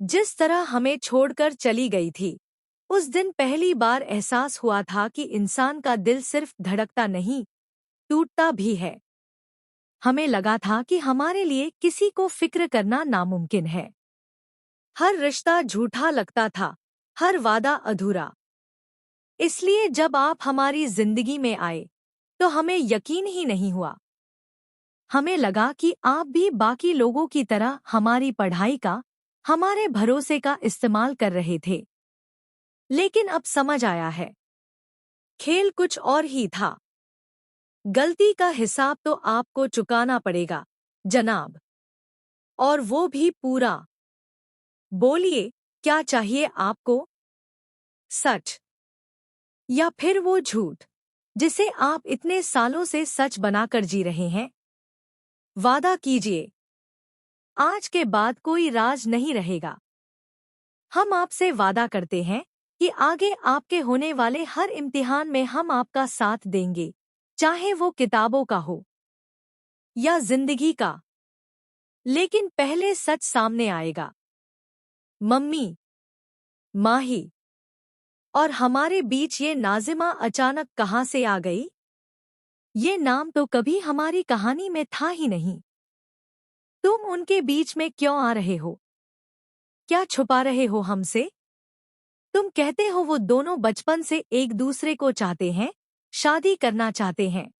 जिस तरह हमें छोड़कर चली गई थी, उस दिन पहली बार एहसास हुआ था कि इंसान का दिल सिर्फ धड़कता नहीं, टूटता भी है। हमें लगा था कि हमारे लिए किसी को फिक्र करना नामुमकिन है। हर रिश्ता झूठा लगता था, हर वादा अधूरा। इसलिए जब आप हमारी जिंदगी में आए, तो हमें यकीन ही नहीं हुआ। हमें लगा कि आप भी बाकी लोगों की तरह हमारी पढ़ाई का, हमारे भरोसे का इस्तेमाल कर रहे थे। लेकिन अब समझ आया है, खेल कुछ और ही था। गलती का हिसाब तो आपको चुकाना पड़ेगा, जनाब। और वो भी पूरा। बोलिए, क्या चाहिए आपको? सच, या फिर वो झूठ जिसे आप इतने सालों से सच बनाकर जी रहे हैं? वादा कीजिए, आज के बाद कोई राज नहीं रहेगा। हम आपसे वादा करते हैं कि आगे आपके होने वाले हर इम्तिहान में हम आपका साथ देंगे, चाहे वो किताबों का हो या जिंदगी का। लेकिन पहले सच सामने आएगा। मम्मी, माही और हमारे बीच ये नाज़िमा अचानक कहाँ से आ गई? ये नाम तो कभी हमारी कहानी में था ही नहीं। तुम उनके बीच में क्यों आ रहे हो? क्या छुपा रहे हो हमसे? तुम कहते हो वो दोनों बचपन से एक दूसरे को चाहते हैं, शादी करना चाहते हैं।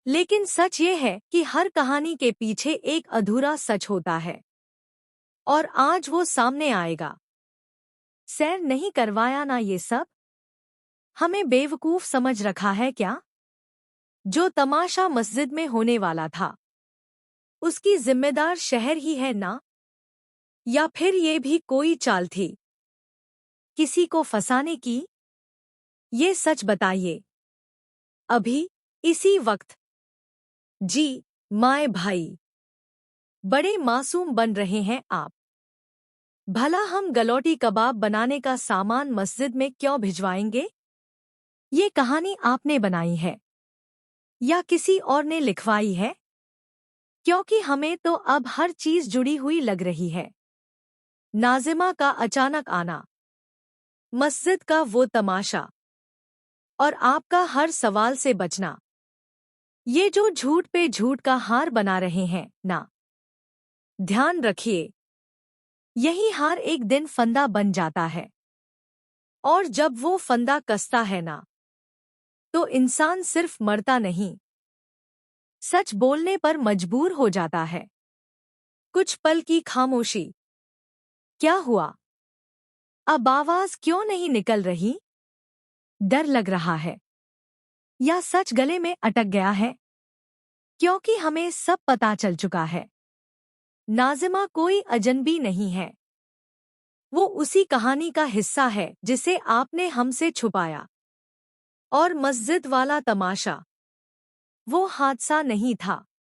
लेकिन सच ये है कि हर कहानी के पीछे एक अधूरा सच होता है। और आज वो सामने आएगा। सैर नहीं करवाया ना ये सब? हमें बेवकूफ समझ रखा है क्या? जो तमाशा मस्जिद में होने वाला था, उसकी जिम्मेदार शहर ही है ना? या फिर ये भी कोई चाल थी, किसी को फंसाने की? ये सच बताइए। अभी, इसी वक्त। जी, माए भाई, बड़े मासूम बन रहे हैं आप। भला हम गलौटी कबाब बनाने का सामान मस्जिद में क्यों भिजवाएंगे? ये कहानी आपने बनाई है या किसी और ने लिखवाई है? क्योंकि हमें तो अब हर चीज जुड़ी हुई लग रही है। नाज़िमा का अचानक आना, मस्जिद का वो तमाशा, और आपका हर सवाल से बचना। ये जो झूठ पे झूठ का हार बना रहे हैं ना, ध्यान रखिए, यही हार एक दिन फंदा बन जाता है। और जब वो फंदा कसता है ना, तो इंसान सिर्फ मरता नहीं, सच बोलने पर मजबूर हो जाता है। कुछ पल की खामोशी। क्या हुआ? अब आवाज क्यों नहीं निकल रही? डर लग रहा है या सच गले में अटक गया है? क्योंकि हमें सब पता चल चुका है। नाज़िमा कोई अजनबी नहीं है। वो उसी कहानी का हिस्सा है जिसे आपने हमसे छुपाया। और मस्जिद वाला तमाशा, वो हादसा नहीं था,